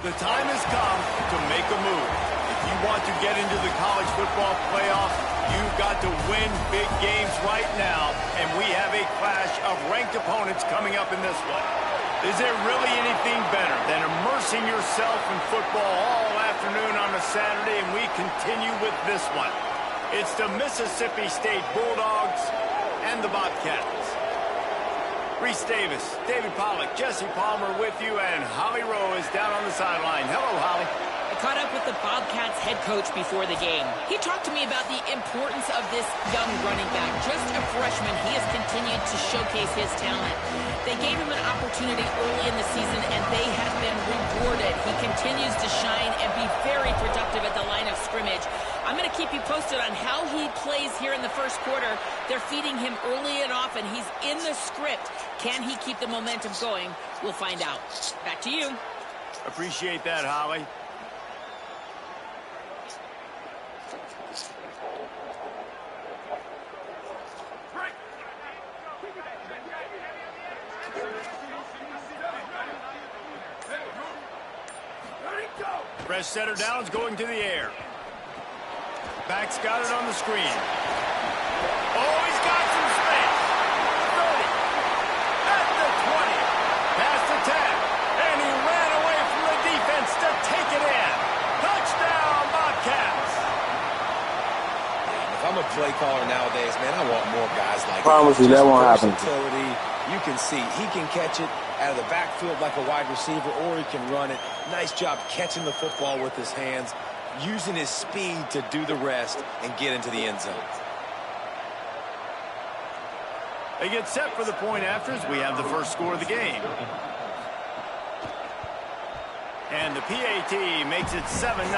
The time has come to make a move. If you want to get into the college football playoffs, you've got to win big games right now, and we have a clash of ranked opponents coming up in this one. Is there really anything better than immersing yourself in football all afternoon on a Saturday, and we continue with this one. It's the Mississippi State Bulldogs and the Bobcats. Reese Davis, David Pollack, Jesse Palmer with you, and Holly Rowe is down on the sideline. Hello, Holly. I caught up with the Bobcats head coach before the game. He talked to me about the importance of this young running back. Just a freshman, he has continued to showcase his talent. They gave him an opportunity early in the season, and they have been rewarded. He continues to shine and be very productive at the line of scrimmage. I'm going to keep you posted on how he plays here in the first quarter. They're feeding him early and often. He's in the script. Can he keep the momentum going? We'll find out. Back to you. Appreciate that, Holly. Fresh setter downs going to the air. Back's got it on the screen. Oh, he's got some space. 30. At the 20. Past the 10. And he ran away from the defense to take it in. Touchdown, Bobcats. If I'm a play caller nowadays, man, I want more guys like that. Promise you that won't happen. You can see he can catch it out of the backfield like a wide receiver, or he can run it. Nice job catching the football with his hands, using his speed to do the rest and get into the end zone. They get set for the point afters. We have the first score of the game. And the PAT makes it 7-0.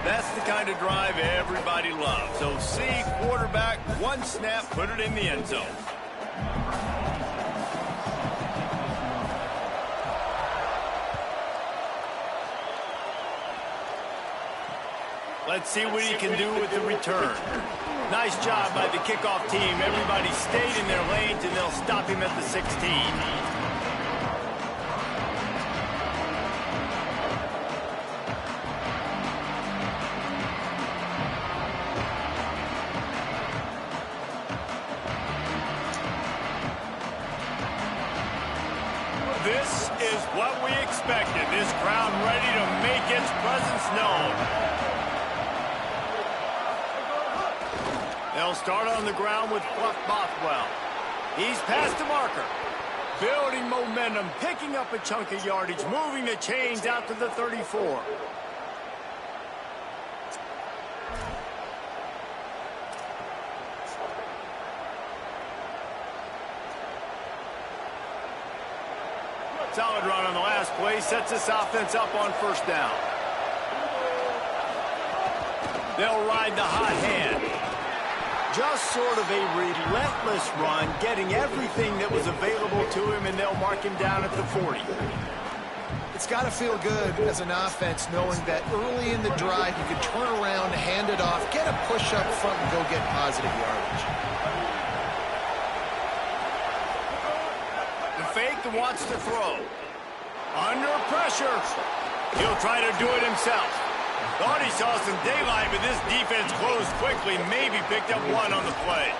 That's the kind of drive everybody loves. OC, quarterback, one snap, put it in the end zone. Let's see what he can do with the return. Nice job by the kickoff team. Everybody stayed in their lanes, and they'll stop him at the 16. This is what we expected. This crowd ready to make its presence known. They'll start on the ground with Fluff Bothwell. He's past the marker. Building momentum, picking up a chunk of yardage, moving the chains out to the 34. Solid run on the last play, sets this offense up on first down. They'll ride the hot hand. Just sort of a relentless run, getting everything that was available to him, and they'll mark him down at the 40. It's got to feel good as an offense knowing that early in the drive you can turn around, hand it off, get a push up front, and go get positive yardage. The fake that wants to throw. Under pressure. He'll try to do it himself. Thought he saw some daylight, but this defense closed quickly. Maybe picked up one on the play.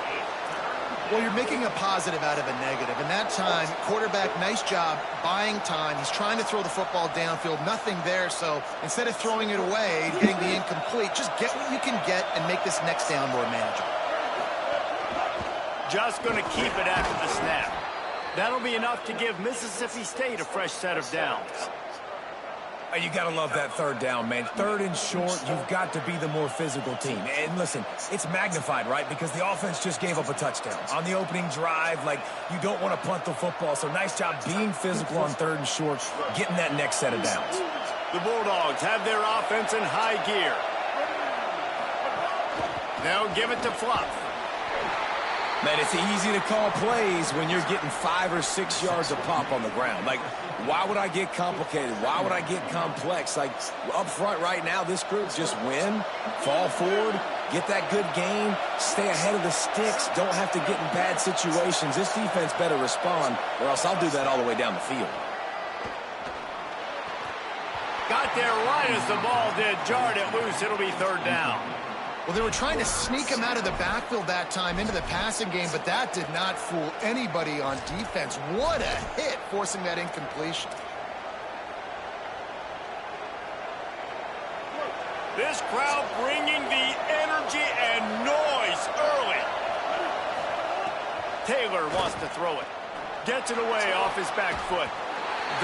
Well, you're making a positive out of a negative. And that time, quarterback, nice job buying time. He's trying to throw the football downfield. Nothing there. So instead of throwing it away, getting the incomplete, just get what you can get and make this next down more manageable. Just going to keep it after the snap. That'll be enough to give Mississippi State a fresh set of downs. You got to love that third down, man. Third and short, you've got to be the more physical team. And listen, it's magnified, right? Because the offense just gave up a touchdown. On the opening drive, like, you don't want to punt the football. So nice job being physical on third and short, getting that next set of downs. The Bulldogs have their offense in high gear. They'll give it to Fluff. Man, it's easy to call plays when you're getting 5 or 6 yards of pop on the ground. Like, why would I get complicated? Why would I get complex? Like, up front right now, this group just win, fall forward, get that good game, stay ahead of the sticks, don't have to get in bad situations. This defense better respond, or else I'll do that all the way down the field. Got there right as the ball did. Jarred it loose. It'll be third down. Well, they were trying to sneak him out of the backfield that time into the passing game, but that did not fool anybody on defense. What a hit, forcing that incompletion. This crowd bringing the energy and noise early. Taylor wants to throw it. Gets it away off his back foot.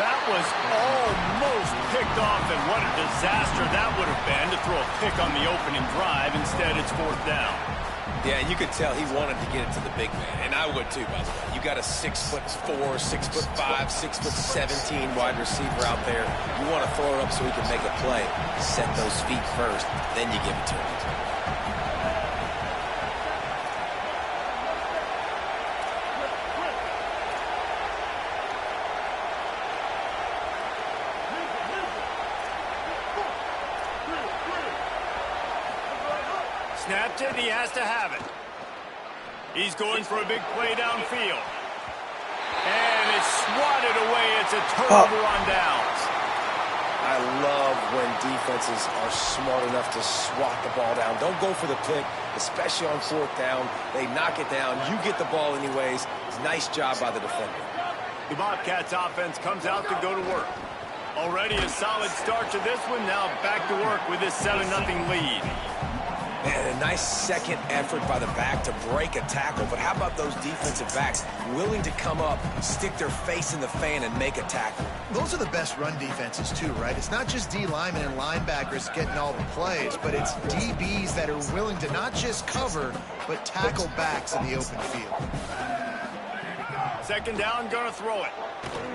That was almost picked off, and what a disaster that would have been to throw a pick on the opening drive. Instead, it's fourth down. Yeah, and you could tell he wanted to get it to the big man, and I would too, by the way. You got a 6'4", 6'5", 6'17" wide receiver out there. You want to throw it up so he can make a play. Set those feet first, then you give it to him. Snapped it, he has to have it. He's going for a big play downfield. And it's swatted away. It's a turnover on downs. I love when defenses are smart enough to swat the ball down. Don't go for the pick, especially on fourth down. They knock it down. You get the ball anyways. Nice job by the defender. The Bobcats offense comes out to go to work. Already a solid start to this one. Now back to work with this 7-0 lead. Man, a nice second effort by the back to break a tackle. But how about those defensive backs willing to come up, stick their face in the fan, and make a tackle? Those are the best run defenses, too, right? It's not just D linemen and linebackers getting all the plays, but it's DBs that are willing to not just cover, but tackle backs in the open field. Second down, gonna throw it.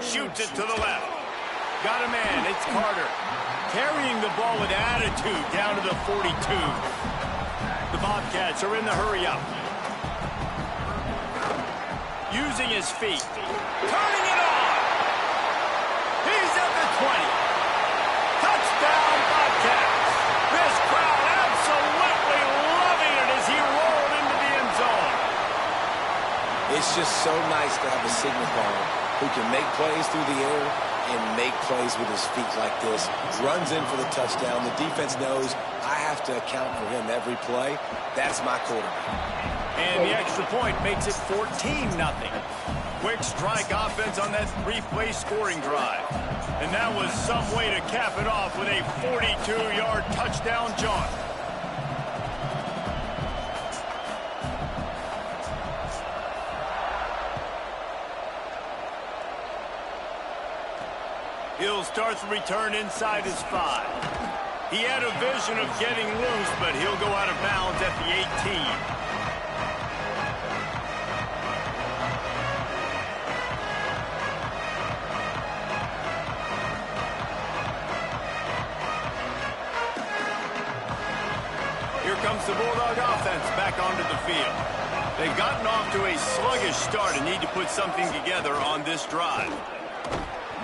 Shoots it to the left. Got a man, it's Carter. Carrying the ball with attitude down to the 42. The Bobcats are in the hurry-up. Using his feet. Turning it on. He's at the 20. Touchdown, Bobcats. This crowd absolutely loving it as he rolled into the end zone. It's just so nice to have a signal caller who can make plays through the air and make plays with his feet like this. Runs in for the touchdown. The defense knows I have to account for him every play. That's my quarterback. And the extra point makes it 14-0. Quick strike offense on that 3-play scoring drive. And that was some way to cap it off with a 42-yard touchdown jaunt. He'll start the return inside his 5. He had a vision of getting loose, but he'll go out of bounds at the 18. Here comes the Bulldog offense back onto the field. They've gotten off to a sluggish start and need to put something together on this drive.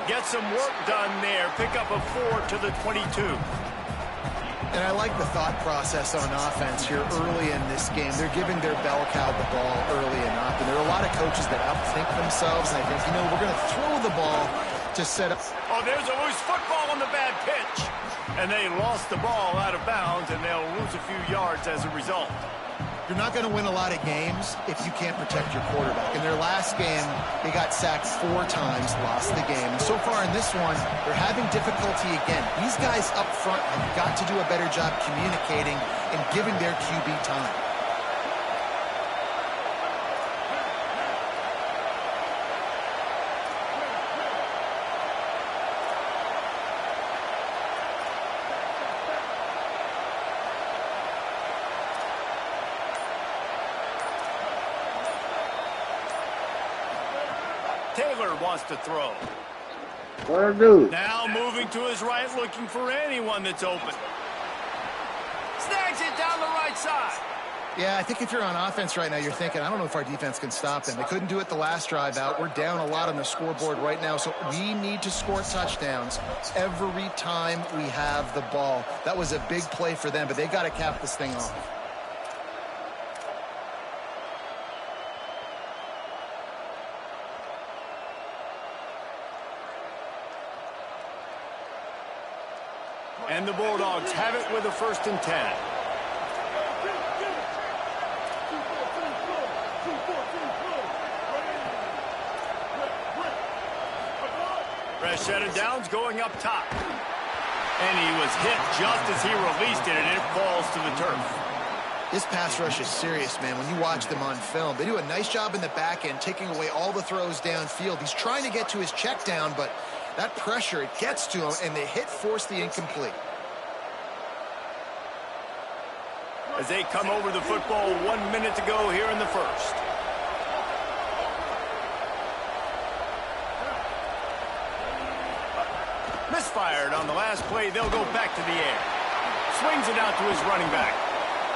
Get some work done there. Pick up a 4 to the 22. And I like the thought process on offense here early in this game. They're giving their bell cow the ball early enough. And there are a lot of coaches that outthink themselves. And I think, you know, we're going to throw the ball to set up. Oh, there's a loose football on the bad pitch. And they lost the ball out of bounds, and they'll lose a few yards as a result. You're not going to win a lot of games if you can't protect your quarterback. In their last game, they got sacked 4 times, lost the game. And so far in this one, they're having difficulty again. These guys up front have got to do a better job communicating and giving their QB time. Taylor wants to throw. What I do? Now moving to his right, looking for anyone that's open. Snags it down the right side. Yeah, I think if you're on offense right now, you're thinking, I don't know if our defense can stop them. They couldn't do it the last drive out. We're down a lot on the scoreboard right now, so we need to score touchdowns every time we have the ball. That was a big play for them, but they got to cap this thing off. And the Bulldogs have it with a 1st and 10. Rashad Downs going up top. And he was hit just as he released it, and it falls to the turf. This pass rush is serious, man. When you watch them on film, they do a nice job in the back end, taking away all the throws downfield. He's trying to get to his check down, but that pressure, it gets to him, and the hit forced the incomplete. As they come over the football, 1 minute to go here in the first. Misfired on the last play. They'll go back to the air. Swings it out to his running back.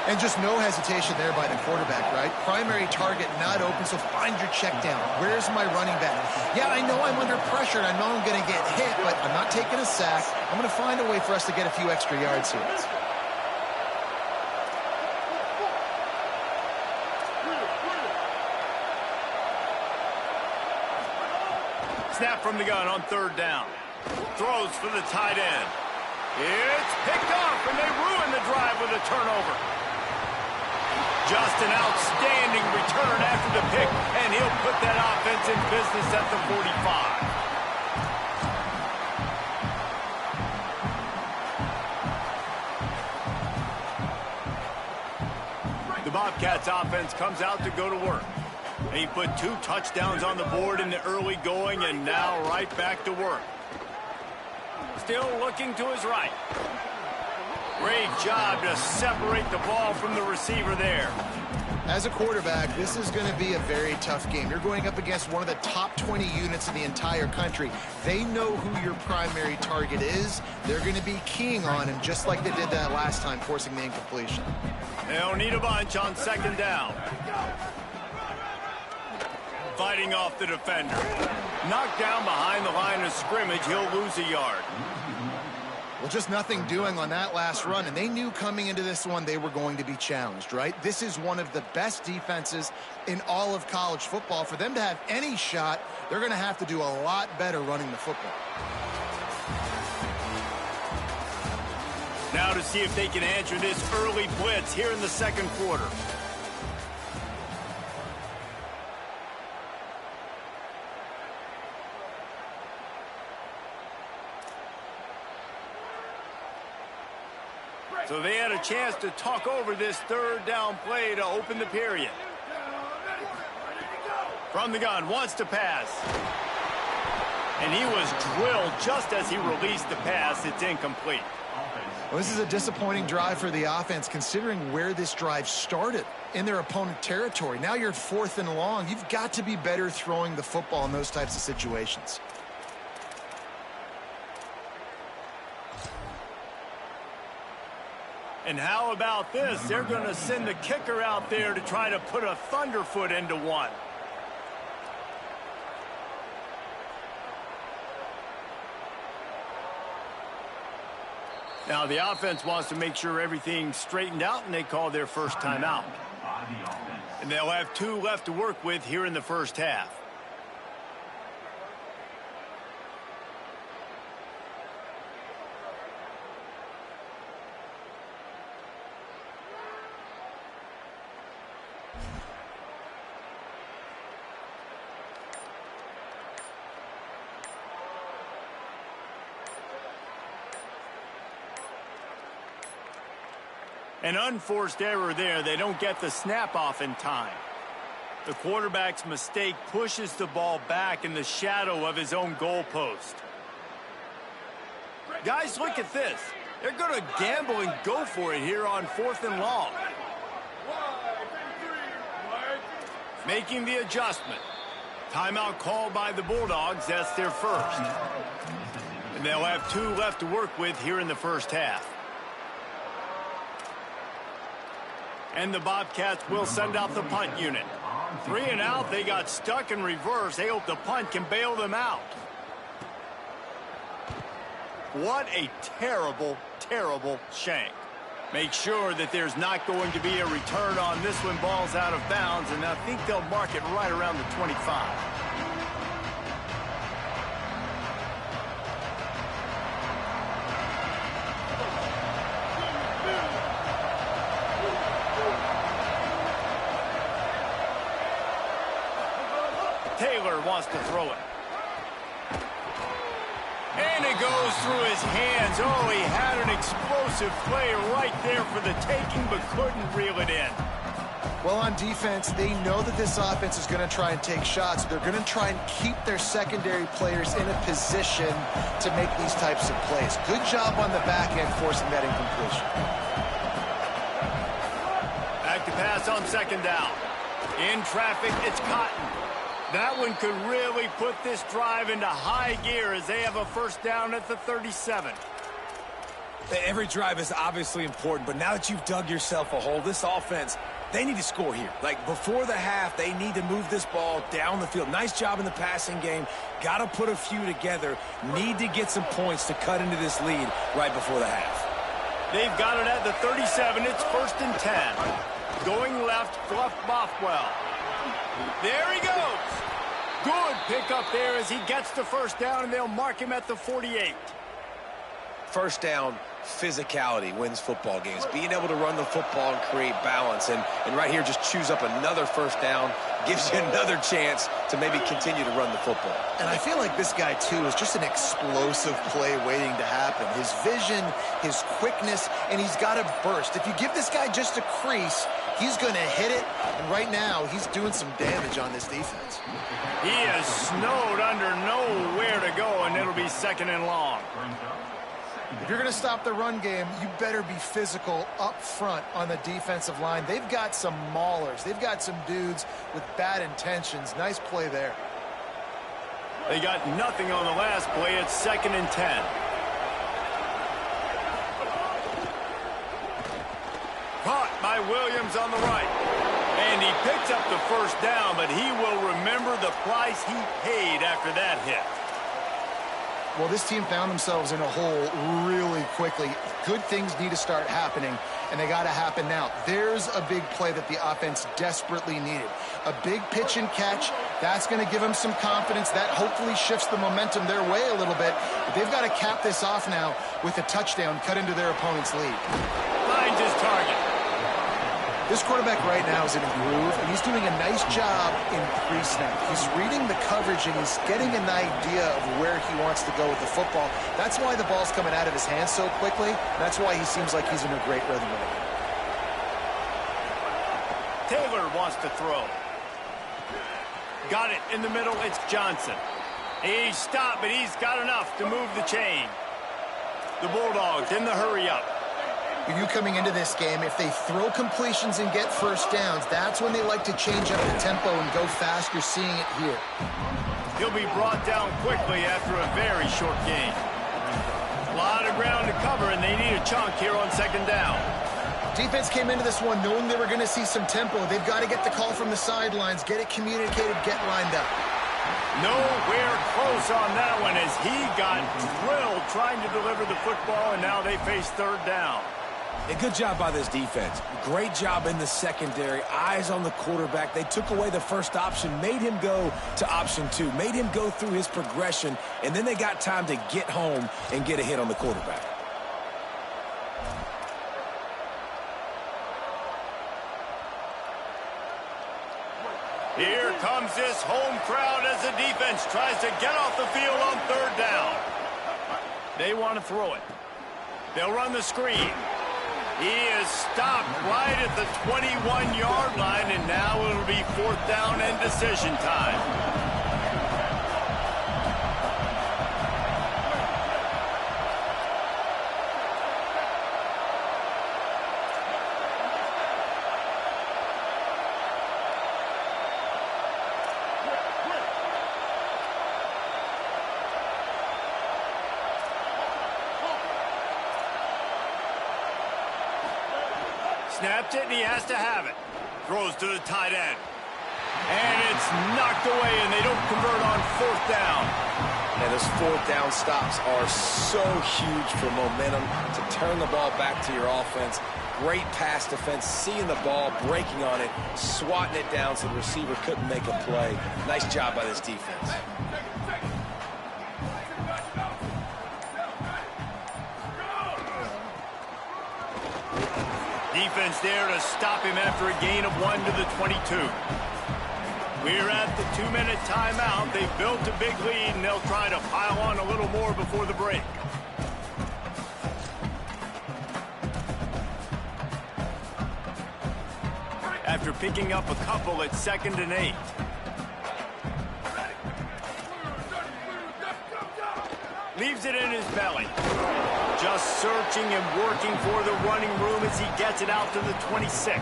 And just no hesitation there by the quarterback, right? Primary target not open, so find your check down. Where's my running back? Yeah, I know I'm under pressure, and I know I'm going to get hit, but I'm not taking a sack. I'm going to find a way for us to get a few extra yards here. Snap from the gun on 3rd down. Throws for the tight end. It's picked off, and they ruin the drive with a turnover. Just an outstanding return after the pick, and he'll put that offense in business at the 45. The Bobcats offense comes out to go to work. He put 2 touchdowns on the board in the early going, and now right back to work. Still looking to his right. Great job to separate the ball from the receiver there. As a quarterback, this is going to be a very tough game. You're going up against one of the top 20 units in the entire country. They know who your primary target is. They're going to be keying on him, just like they did that last time, forcing the incompletion. They'll need a bunch on 2nd down. Fighting off the defender. Knocked down behind the line of scrimmage. He'll lose a yard. Well, just nothing doing on that last run, and they knew coming into this one they were going to be challenged, right? This is one of the best defenses in all of college football. For them to have any shot, they're going to have to do a lot better running the football. Now to see if they can answer this early blitz here in the 2nd quarter. So they had a chance to talk over this 3rd down play to open the period. From the gun, wants to pass. And he was drilled just as he released the pass. It's incomplete. Well, this is a disappointing drive for the offense, considering where this drive started, in their opponent territory. Now you're 4th and long. You've got to be better throwing the football in those types of situations. And how about this? They're going to send the kicker out there to try to put a thunderfoot into one. Now the offense wants to make sure everything's straightened out, and they call their first timeout. And they'll have 2 left to work with here in the first half. An unforced error there. They don't get the snap off in time. The quarterback's mistake pushes the ball back in the shadow of his own goalpost. Guys, look at this. They're going to gamble and go for it here on 4th and long. Making the adjustment. Timeout called by the Bulldogs. That's their first. And they'll have 2 left to work with here in the first half. And the Bobcats will send out the punt unit. 3 and out. They got stuck in reverse. They hope the punt can bail them out. What a terrible, terrible shank. Make sure that there's not going to be a return on this when ball's out of bounds, and I think they'll mark it right around the 25. Taylor wants to throw it. And it goes through his hands. Oh, he had an explosive play right there for the taking, but couldn't reel it in. Well, on defense, they know that this offense is going to try and take shots. They're going to try and keep their secondary players in a position to make these types of plays. Good job on the back end forcing that incompletion. Back to pass on 2nd down. In traffic, it's Cotton. That one could really put this drive into high gear as they have a 1st down at the 37. Every drive is obviously important, but now that you've dug yourself a hole, this offense, they need to score here. Like, before the half, they need to move this ball down the field. Nice job in the passing game. Got to put a few together. Need to get some points to cut into this lead right before the half. They've got it at the 37. It's 1st and 10. Going left, Fluff Bothwell. There he goes. Good pickup there as he gets the 1st down, and they'll mark him at the 48. 1st down, physicality wins football games. Being able to run the football and create balance. And right here, just choose up another 1st down. Gives you another chance to maybe continue to run the football. And I feel like this guy, too, is just an explosive play waiting to happen. His vision, his quickness, and he's got to burst. If you give this guy just a crease, he's going to hit it. And right now, he's doing some damage on this defense. He is snowed under nowhere to go, and it'll be 2nd and long. If you're going to stop the run game, you better be physical up front on the defensive line. They've got some maulers. They've got some dudes with bad intentions. Nice play there. They got nothing on the last play. It's 2nd and 10. Caught by Williams on the right. And he picks up the 1st down, but he will remember the price he paid after that hit. Well, this team found themselves in a hole really quickly. Good things need to start happening, and they got to happen now. There's a big play that the offense desperately needed. A big pitch and catch. That's going to give them some confidence. That hopefully shifts the momentum their way a little bit. But they've got to cap this off now with a touchdown cut into their opponent's lead. Finds his target. This quarterback right now is in a groove, and he's doing a nice job in pre-snap. He's reading the coverage, and he's getting an idea of where he wants to go with the football. That's why the ball's coming out of his hands so quickly. That's why he seems like he's in a great rhythm right now. Taylor wants to throw. Got it in the middle. It's Johnson. He stopped, but he's got enough to move the chain. The Bulldogs in the hurry-up. You coming into this game, if they throw completions and get 1st downs, that's when they like to change up the tempo and go fast. You're seeing it here. He'll be brought down quickly after a very short game. A lot of ground to cover, and they need a chunk here on 2nd down. Defense came into this one knowing they were going to see some tempo. They've got to get the call from the sidelines, get it communicated, get lined up. Nowhere close on that one as he got drilled trying to deliver the football, and now they face 3rd down. A good job by this defense. Great job in the secondary. Eyes on the quarterback. They took away the 1st option, made him go to option 2, made him go through his progression, and then they got time to get home and get a hit on the quarterback. Here comes this home crowd as the defense tries to get off the field on 3rd down. They want to throw it. They'll run the screen. He is stopped right at the 21-yard line, and now it'll be 4th down and decision time. Snapped it, and he has to have it. Throws to the tight end. And it's knocked away, and they don't convert on 4th down. And those 4th down stops are so huge for momentum to turn the ball back to your offense. Great pass defense, seeing the ball, breaking on it, swatting it down so the receiver couldn't make a play. Nice job by this defense. Defense there to stop him after a gain of 1 to the 22. We're at the 2-minute timeout. They've built a big lead, and they'll try to pile on a little more before the break. After picking up a couple at 2nd and 8. Leaves it in his belly. Just searching and working for the running room as he gets it out to the 26.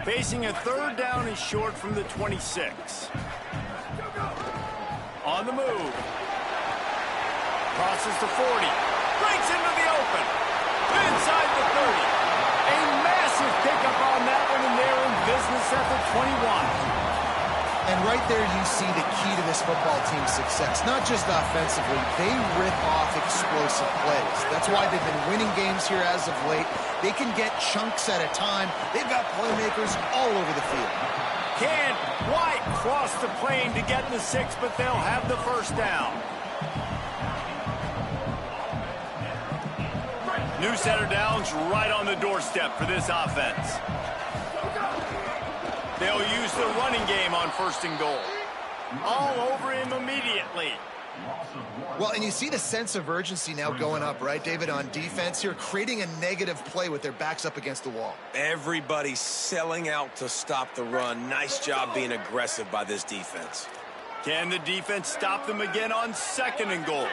Facing a 3rd down and short from the 26. On the move. Crosses the 40. Breaks into the open. Inside the 30. A massive pickup on that one, and they're in business at the 21. And right there you see the key to this football team's success. Not just offensively, they rip off explosive plays. That's why they've been winning games here as of late. They can get chunks at a time. They've got playmakers all over the field. Can't quite cross the plane to get the 6, but they'll have the 1st down. New set of downs right on the doorstep for this offense. They'll use the running game on 1st and goal. All over him immediately. Well, and you see the sense of urgency now going up, right, David, on defense here, creating a negative play with their backs up against the wall. Everybody's selling out to stop the run. Nice job being aggressive by this defense. Can the defense stop them again on 2nd and goal?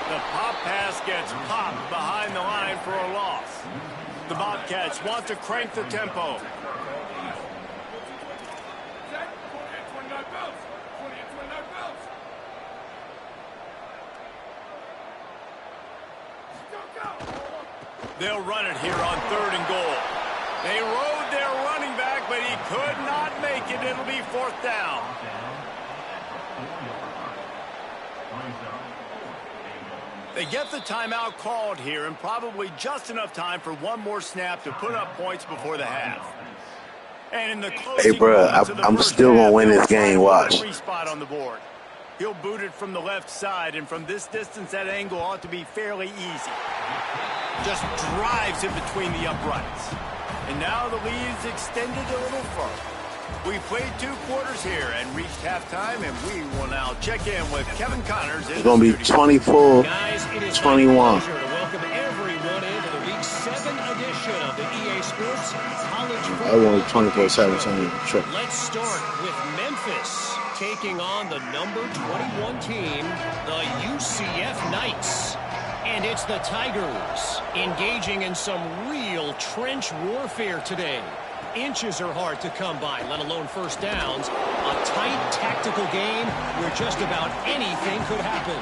The pop pass gets popped behind the line for a loss. The Bobcats want to crank the tempo. They'll run it here on 3rd and goal. They rode their running back, but he could not make it. It'll be 4th down. They get the timeout called here, and probably just enough time for one more snap to put up points before the half. And in the hey, bro, I'm still going to win this game. Watch. Spot on the board. He'll boot it from the left side, and from this distance, that angle ought to be fairly easy. Just drives it between the uprights. And now the lead's extended a little further. We played 2 quarters here and reached halftime, and we will now check in with Kevin Connors. It's going to be 24-21. Welcome everyone into the Week 7 edition of the EA Sports College Football. I won 24-17. Sure. Let's start with Memphis taking on the number 21 team, the UCF Knights. And it's the Tigers engaging in some real trench warfare today. Inches are hard to come by, let alone 1st downs. A tight tactical game where just about anything could happen.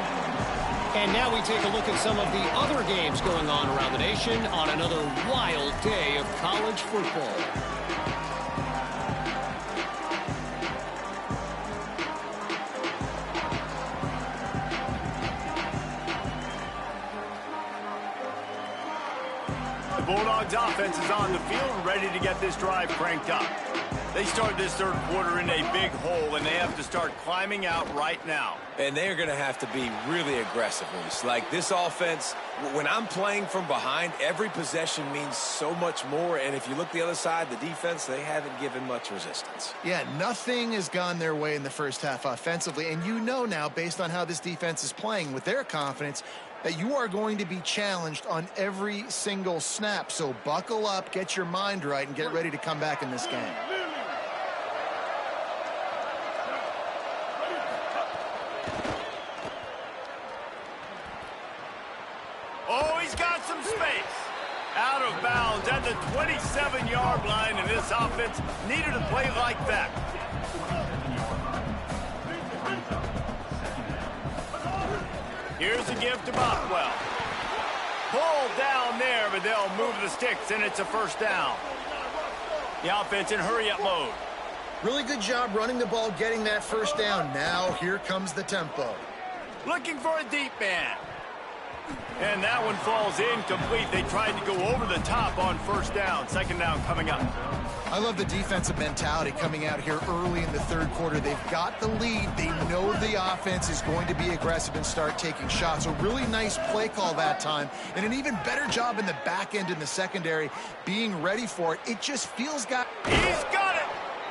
And now we take a look at some of the other games going on around the nation on another wild day of college football. The Bulldogs offense is on the field and ready to get this drive cranked up. They start this third quarter in a big hole, and they have to start climbing out right now. And they're going to have to be really aggressive, Reese. Like this offense, when I'm playing from behind, every possession means so much more. And if you look the other side, the defense, they haven't given much resistance. Yeah, nothing has gone their way in the first half offensively. And you know now, based on how this defense is playing with their confidence, that you are going to be challenged on every single snap. So buckle up, get your mind right, and get ready to come back in this game. Oh, he's got some space. Out of bounds at the 27-yard line, and this offense needed a play like that. Here's a give to Bockwell. Pulled down there, but they'll move the sticks, and it's a first down. The offense in hurry-up mode. Really good job running the ball, getting that first down. Now here comes the tempo. Looking for a deep man. And that one falls incomplete. They tried to go over the top on first down. Second down coming up. I love the defensive mentality coming out here early in the third quarter. They've got the lead. They know the offense is going to be aggressive and start taking shots. A really nice play call that time. And an even better job in the back end in the secondary being ready for it. It just feels He's got it!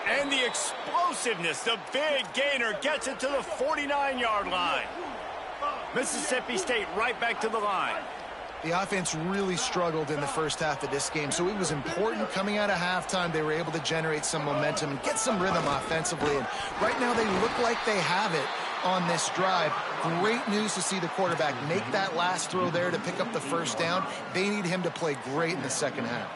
And the explosiveness, the big gainer gets it to the 49-yard line. Mississippi State right back to the line. The offense really struggled in the first half of this game, so it was important coming out of halftime. They were able to generate some momentum and get some rhythm offensively. And right now they look like they have it on this drive. Great news to see the quarterback make that last throw there to pick up the first down. They need him to play great in the second half.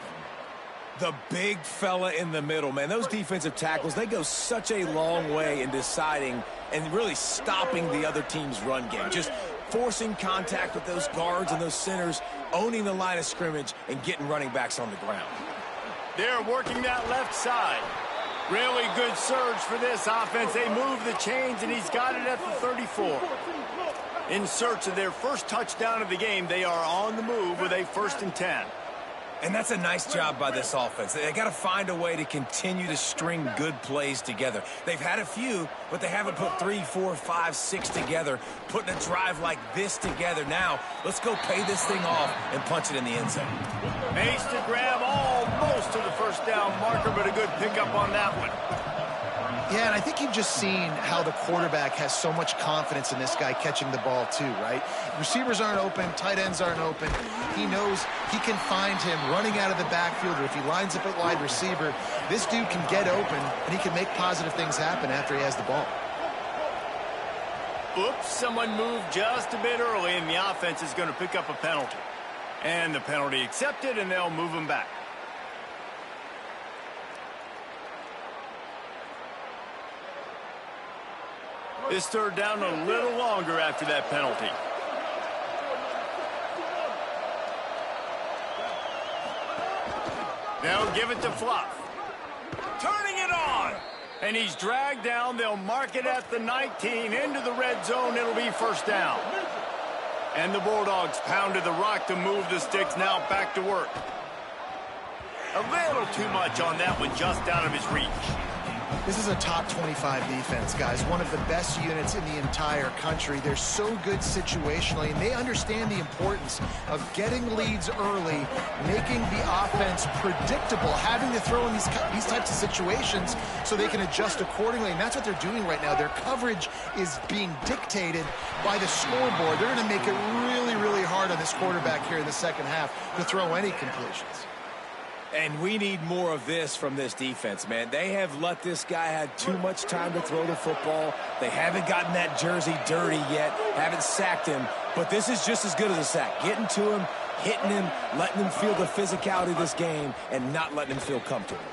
The big fella in the middle, man. Those defensive tackles, they go such a long way in deciding and really stopping the other team's run game. Just forcing contact with those guards and those centers, owning the line of scrimmage, and getting running backs on the ground. They're working that left side. Really good surge for this offense. They move the chains, and he's got it at the 34. In search of their first touchdown of the game, they are on the move with a 1st and 10. And that's a nice job by this offense. They got to find a way to continue to string good plays together. They've had a few, but they haven't put 3, 4, 5, 6 together, putting a drive like this together. Now, let's go pay this thing off and punch it in the end zone. Ace to grab almost to the first down marker, but a good pickup on that one. Yeah, and I think you've just seen how the quarterback has so much confidence in this guy catching the ball too, right? Receivers aren't open, tight ends aren't open. He knows he can find him running out of the backfield, or if he lines up at wide receiver, this dude can get open, and he can make positive things happen after he has the ball. Oops, someone moved just a bit early, and the offense is going to pick up a penalty. And the penalty accepted, and they'll move him back. This third down a little longer after that penalty. They'll give it to Fluff. Turning it on. And he's dragged down. They'll mark it at the 19. Into the red zone. It'll be first down. And the Bulldogs pounded the rock to move the sticks. Now back to work. A little too much on that one, just out of his reach. This is a top 25 defense, guys. One of the best units in the entire country. They're so good situationally, and they understand the importance of getting leads early, making the offense predictable, having to throw in these types of situations so they can adjust accordingly. And that's what they're doing right now. Their coverage is being dictated by the scoreboard. They're going to make it really, really hard on this quarterback here in the second half to throw any completions. And we need more of this from this defense, man. They have let this guy have too much time to throw the football. They haven't gotten that jersey dirty yet, haven't sacked him. But this is just as good as a sack. Getting to him, hitting him, letting him feel the physicality of this game, and not letting him feel comfortable.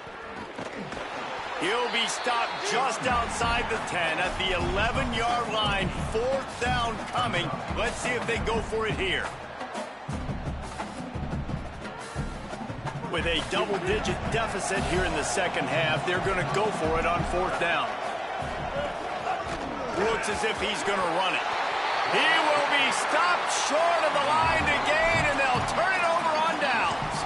He'll be stopped just outside the 10 at the 11-yard line. 4th down coming. Let's see if they go for it here. With a double-digit deficit here in the second half, they're going to go for it on 4th down. Looks as if he's going to run it. He will be stopped short of the line to gain, and they'll turn it over on downs.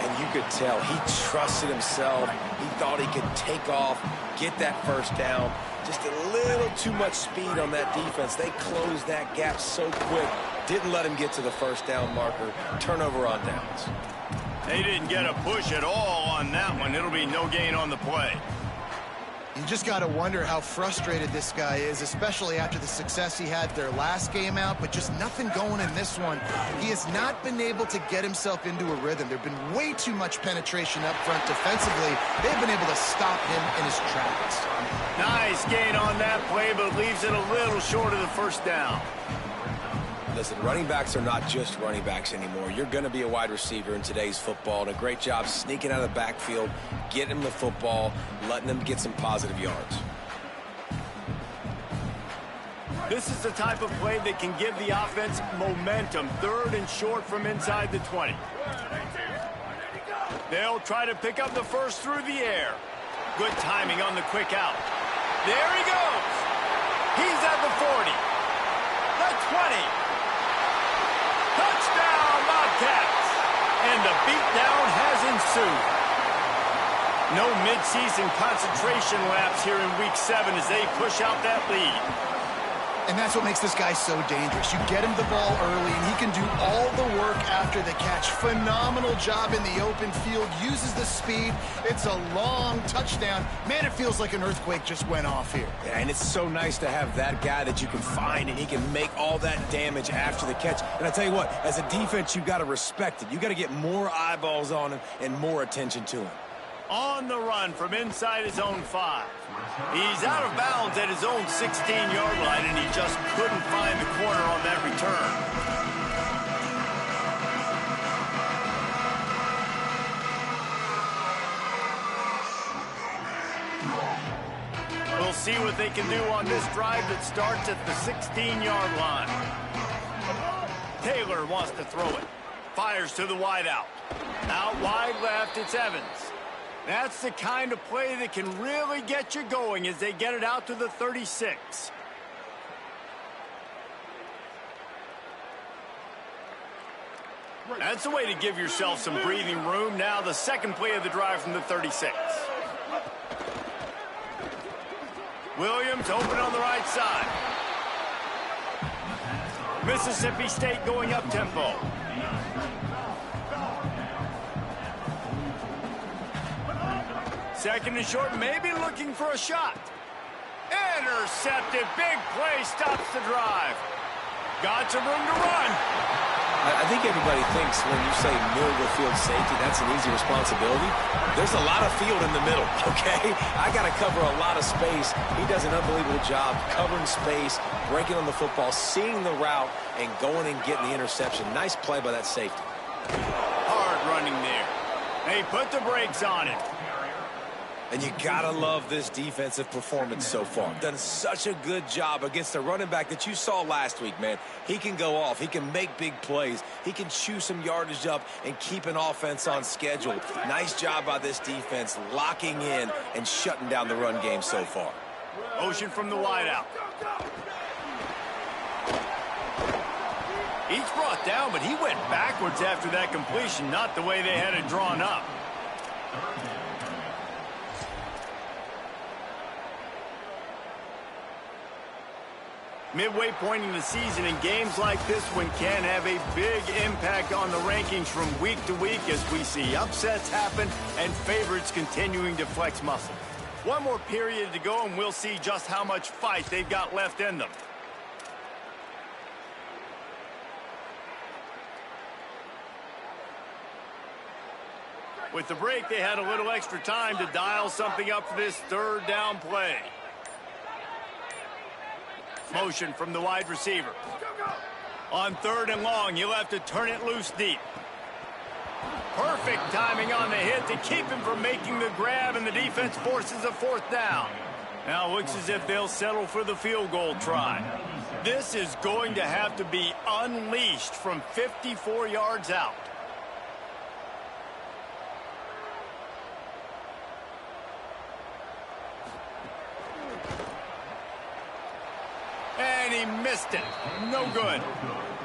And you could tell he trusted himself. He thought he could take off, get that first down. Just a little too much speed on that defense. They closed that gap so quick. Didn't let him get to the first down marker. Turnover on downs. They didn't get a push at all on that one. It'll be no gain on the play. You just got to wonder how frustrated this guy is, especially after the success he had their last game out, but just nothing going in this one. He has not been able to get himself into a rhythm. There's been way too much penetration up front defensively. They've been able to stop him in his tracks. Nice gain on that play, but leaves it a little short of the first down. Listen, running backs are not just running backs anymore. You're going to be a wide receiver in today's football, and a great job sneaking out of the backfield, getting him the football, letting them get some positive yards. This is the type of play that can give the offense momentum. 3rd and short from inside the 20. They'll try to pick up the first through the air. Good timing on the quick out. There he goes. He's at the 40. The 20. Touchdown, Bobcats! And the beatdown has ensued. No midseason concentration laps here in Week 7 as they push out that lead. And that's what makes this guy so dangerous. You get him the ball early, and he can do all the work after the catch. Phenomenal job in the open field. Uses the speed. It's a long touchdown. Man, it feels like an earthquake just went off here. Yeah, and it's so nice to have that guy that you can find, and he can make all that damage after the catch. And I tell you what, as a defense, you've got to respect it. You've got to get more eyeballs on him and more attention to him. On the run from inside his own 5. He's out of bounds at his own 16-yard line, and he just couldn't find the corner on that return. We'll see what they can do on this drive that starts at the 16-yard line. Taylor wants to throw it. Fires to the wideout. Out wide left, it's Evans. That's the kind of play that can really get you going as they get it out to the 36. That's a way to give yourself some breathing room. Now the second play of the drive from the 36. Williams open on the right side. Mississippi State going up tempo. Second and short, maybe looking for a shot. Intercepted. Big play stops the drive. Got some room to run. I think everybody thinks when you say middle of the field safety, that's an easy responsibility. There's a lot of field in the middle, okay? I got to cover a lot of space. He does an unbelievable job covering space, breaking on the football, seeing the route, and going and getting the interception. Nice play by that safety. Hard running there. They put the brakes on it. And you gotta love this defensive performance so far. Done such a good job against a running back that you saw last week, man. He can go off. He can make big plays. He can chew some yardage up and keep an offense on schedule. Nice job by this defense locking in and shutting down the run game so far. Motion from the wideout. Each brought down, but he went backwards after that completion, not the way they had it drawn up. Midway point in the season, and games like this one can have a big impact on the rankings from week to week as we see upsets happen and favorites continuing to flex muscle. One more period to go, and we'll see just how much fight they've got left in them. With the break, they had a little extra time to dial something up for this third down play. Motion from the wide receiver. On 3rd and long, you'll have to turn it loose deep. Perfect timing on the hit to keep him from making the grab, and the defense forces a 4th down. Now it looks as if they'll settle for the field goal try. This is going to have to be unleashed from 54 yards out. And he missed it. No good.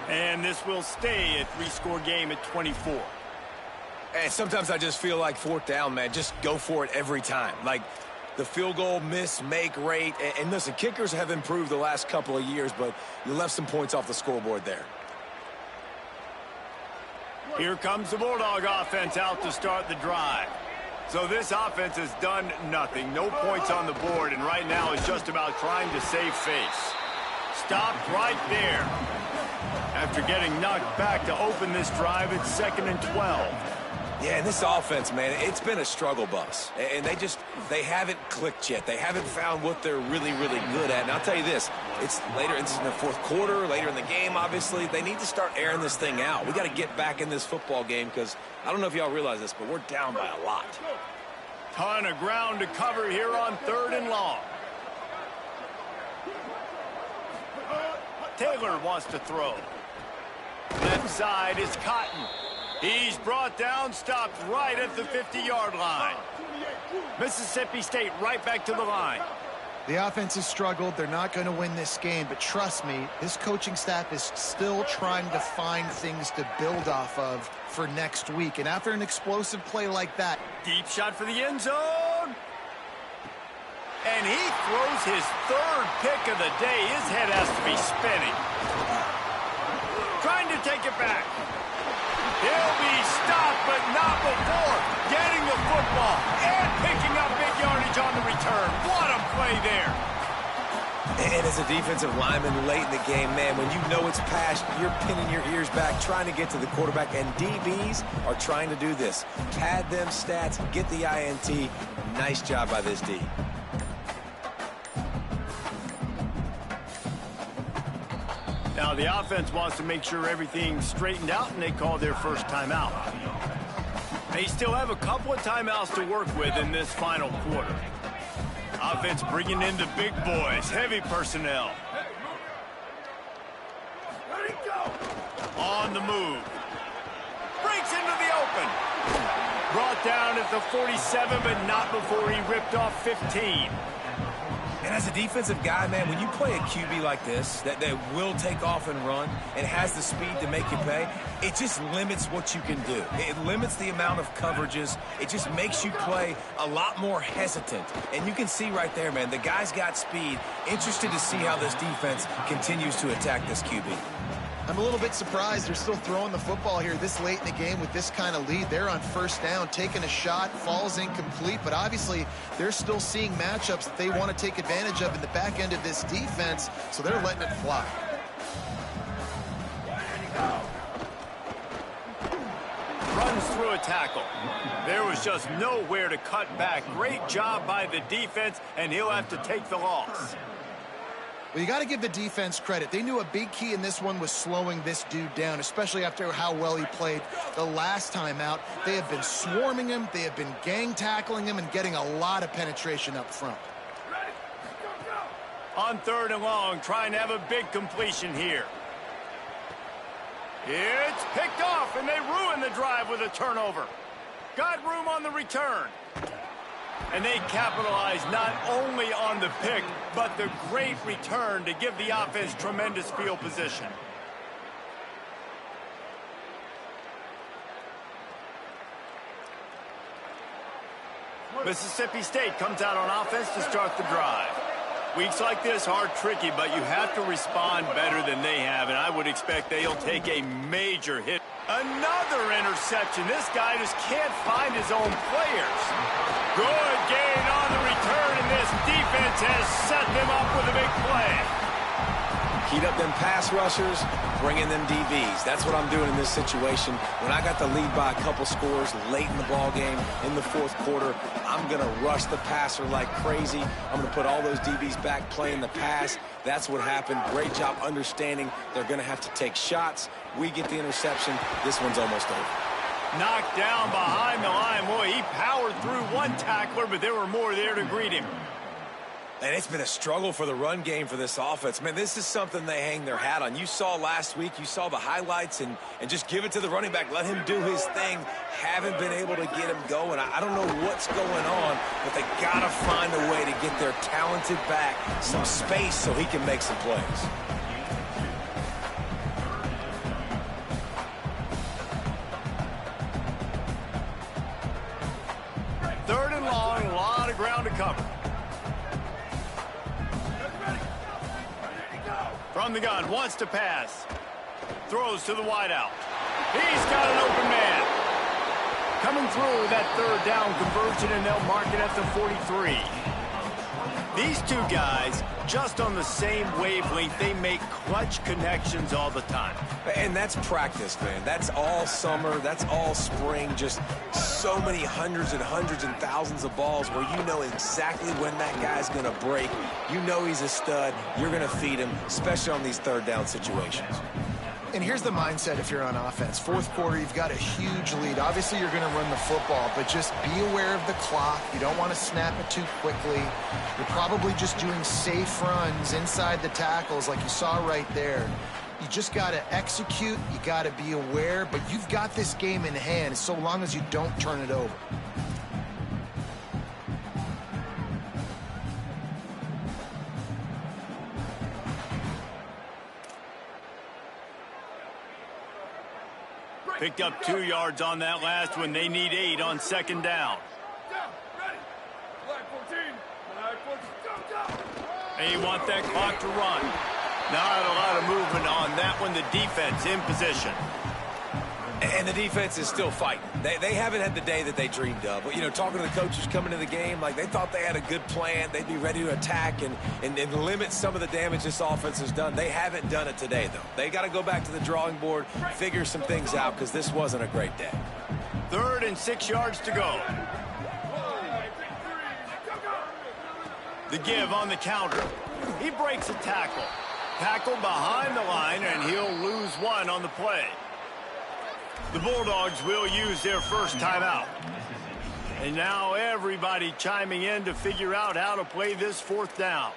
And this will stay a 3-score game at 24. And sometimes I just feel like fourth down, man, just go for it every time. Like the field goal miss-make rate. And listen, kickers have improved the last couple of years, but you left some points off the scoreboard there. Here comes the Bulldog offense out to start the drive. So this offense has done nothing. No points on the board, and right now it's just about trying to save face. Stopped right there. After getting knocked back to open this drive, it's 2nd and 12. Yeah, and this offense, man, it's been a struggle bus. And they haven't clicked yet. They haven't found what they're really, really good at. And I'll tell you this, it's later, it's in the fourth quarter, later in the game, obviously. They need to start airing this thing out. We got to get back in this football game because I don't know if y'all realize this, but we're down by a lot. Ton of ground to cover here on 3rd and long. Taylor wants to throw. Left side is Cotton. He's brought down, stopped right at the 50-yard line. Mississippi State right back to the line. The offense has struggled. They're not going to win this game, but trust me, this coaching staff is still trying to find things to build off of for next week. And after an explosive play like that, deep shot for the end zone. And he throws his 3rd pick of the day. His head has to be spinning. Trying to take it back. He'll be stopped, but not before getting the football and picking up big yardage on the return. What a play there. And as a defensive lineman late in the game, man, when you know it's past, you're pinning your ears back, trying to get to the quarterback, and DBs are trying to do this. Pad them stats, get the INT. Nice job by this D. Now the offense wants to make sure everything's straightened out, and they call their first timeout. They still have a couple of timeouts to work with in this final quarter. Offense bringing in the big boys, heavy personnel. On the move. Breaks into the open. Brought down at the 47, but not before he ripped off 15. And as a defensive guy, man, when you play a QB like this, that will take off and run and has the speed to make you pay, it just limits what you can do. It limits the amount of coverages. It just makes you play a lot more hesitant. And you can see right there, man, the guy's got speed. Interested to see how this defense continues to attack this QB. I'm a little bit surprised they're still throwing the football here this late in the game with this kind of lead. They're on first down, taking a shot, falls incomplete, but obviously they're still seeing matchups that they want to take advantage of in the back end of this defense, so they're letting it fly. Runs through a tackle. There was just nowhere to cut back. Great job by the defense, and he'll have to take the loss. Well, you got to give the defense credit. They knew a big key in this one was slowing this dude down, especially after how well he played the last time out. They have been swarming him. They have been gang tackling him and getting a lot of penetration up front. On 3rd and long, trying to have a big completion here. It's picked off, and they ruin the drive with a turnover. Got room on the return. And they capitalize not only on the pick, but the great return to give the offense tremendous field position. Mississippi State comes out on offense to start the drive. Weeks like this are tricky, but you have to respond better than they have, and I would expect they'll take a major hit. Another interception. This guy just can't find his own players. Good gain on the return, and this defense has set them up with a big play. Heat up them pass rushers, bring in them DBs. That's what I'm doing in this situation. When I got the lead by a couple scores late in the ball game, in the fourth quarter, I'm going to rush the passer like crazy. I'm going to put all those DBs back playing the pass. That's what happened. Great job understanding they're going to have to take shots. We get the interception. This one's almost over. Knocked down behind the line. Boy, he powered through one tackler, but there were more there to greet him. And it's been a struggle for the run game for this offense. Man, this is something they hang their hat on. You saw last week, you saw the highlights, and just give it to the running back. Let him do his thing. Haven't been able to get him going. I don't know what's going on, but they got to find a way to get their talented back some space so he can make some plays. cover. From the gun, wants to pass. Throws to the wideout. He's got an open man. Coming through that third down conversion, and they'll mark it at the 43. These two guys, just on the same wavelength, they make clutch connections all the time. And that's practice, man. That's all summer. That's all spring. Just so many hundreds and hundreds and thousands of balls where you know exactly when that guy's going to break. You know he's a stud. You're going to feed him, especially on these third down situations. And here's the mindset if you're on offense. Fourth quarter, you've got a huge lead. Obviously, you're going to run the football, but just be aware of the clock. You don't want to snap it too quickly. You're probably just doing safe runs inside the tackles like you saw right there. You just got to execute. You got to be aware, but you've got this game in hand so long as you don't turn it over. Picked up 2 yards on that last one. They need 8 on second down. They want that clock to run. Not a lot of movement on that one. The defense in position. And the defense is still fighting. They haven't had the day that they dreamed of. But, you know, talking to the coaches coming into the game, like they thought they had a good plan. They'd be ready to attack and limit some of the damage this offense has done. They haven't done it today, though. They got to go back to the drawing board, figure some things out, because this wasn't a great day. 3rd and 6 yards to go. The give on the counter. He breaks a tackle. Tackle behind the line, and he'll lose 1 on the play. The Bulldogs will use their first timeout. And now everybody chiming in to figure out how to play this 4th down.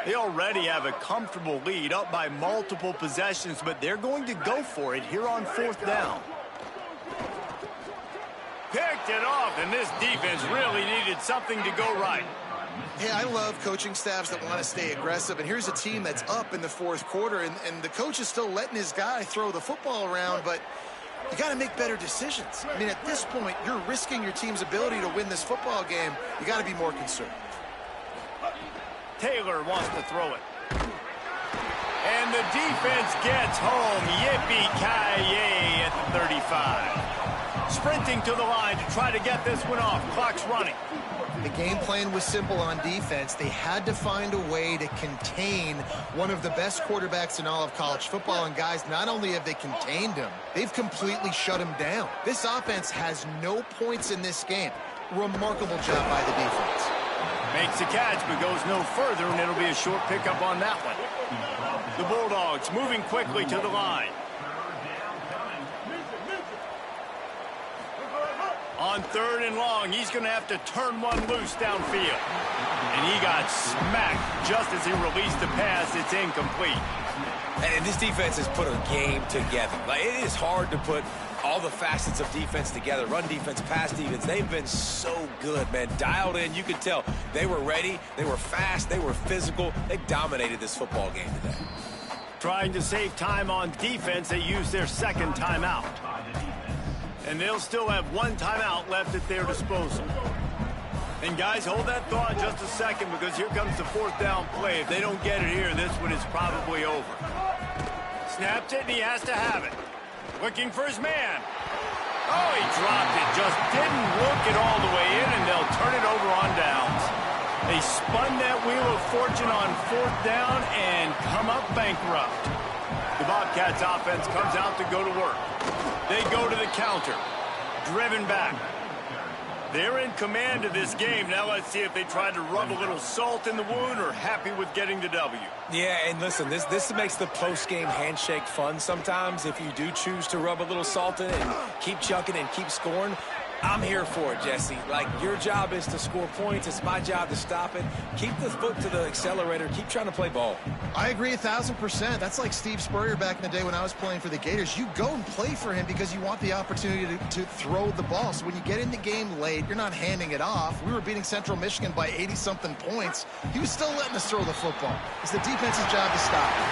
They already have a comfortable lead, up by multiple possessions, but they're going to go for it here on 4th down. Picked it off, and this defense really needed something to go right. Hey, I love coaching staffs that want to stay aggressive, and here's a team that's up in the 4th quarter, and the coach is still letting his guy throw the football around, but you got to make better decisions. I mean, at this point, you're risking your team's ability to win this football game. You got to be more conservative. Taylor wants to throw it. And the defense gets home. Yippee-ki-yay at the 35. Sprinting to the line to try to get this one off. Clock's running. The game plan was simple on defense. They had to find a way to contain one of the best quarterbacks in all of college football. And guys, not only have they contained him, they've completely shut him down. This offense has no points in this game. Remarkable job by the defense. Makes a catch, but goes no further, and it'll be a short pickup on that one. The Bulldogs moving quickly to the line. On 3rd and long, he's going to have to turn one loose downfield. And he got smacked just as he released the pass. It's incomplete. And this defense has put a game together. Like, it is hard to put all the facets of defense together. Run defense, pass defense. They've been so good, man. Dialed in. You could tell they were ready. They were fast. They were physical. They dominated this football game today. Trying to save time on defense, they use their 2nd timeout. And they'll still have 1 timeout left at their disposal. And guys, hold that thought just a second, because here comes the 4th down play. If they don't get it here, this one is probably over. Snapped it, and he has to have it. Looking for his man. Oh, he dropped it. Just didn't look it all the way in, and they'll turn it over on downs. They spun that wheel of fortune on 4th down and come up bankrupt. The Bobcats offense comes out to go to work. They go to the counter. Driven back. They're in command of this game. Now let's see if they try to rub a little salt in the wound or happy with getting the W. Yeah, and listen, this makes the post-game handshake fun sometimes. If you do choose to rub a little salt in it and keep chucking and keep scoring, I'm here for it, Jesse. Like, your job is to score points. It's my job to stop it. Keep the foot to the accelerator. Keep trying to play ball. I agree 1,000%. That's like Steve Spurrier back in the day when I was playing for the Gators. You go and play for him because you want the opportunity to throw the ball. So when you get in the game late, you're not handing it off. We were beating Central Michigan by 80-something points. He was still letting us throw the football. It's the defense's job to stop it.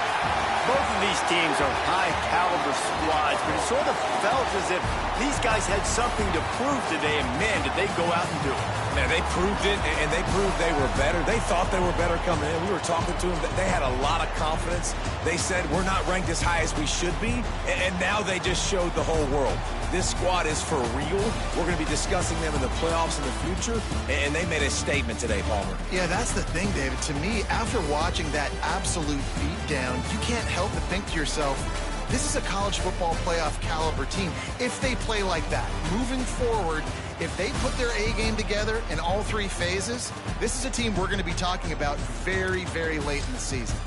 Both of these teams are high-caliber squads, but it sort of felt as if these guys had something to prove prove today, and man, did they go out and do it. Man, they proved it, and they proved they were better. They thought they were better coming in. We were talking to them. They had a lot of confidence. They said, we're not ranked as high as we should be, and now they just showed the whole world. This squad is for real. We're going to be discussing them in the playoffs in the future, and they made a statement today, Palmer. Yeah, that's the thing, David. To me, after watching that absolute beatdown, you can't help but think to yourself, this is a college football playoff caliber team. If they play like that, moving forward, if they put their A game together in all three phases, this is a team we're going to be talking about very, very late in the season.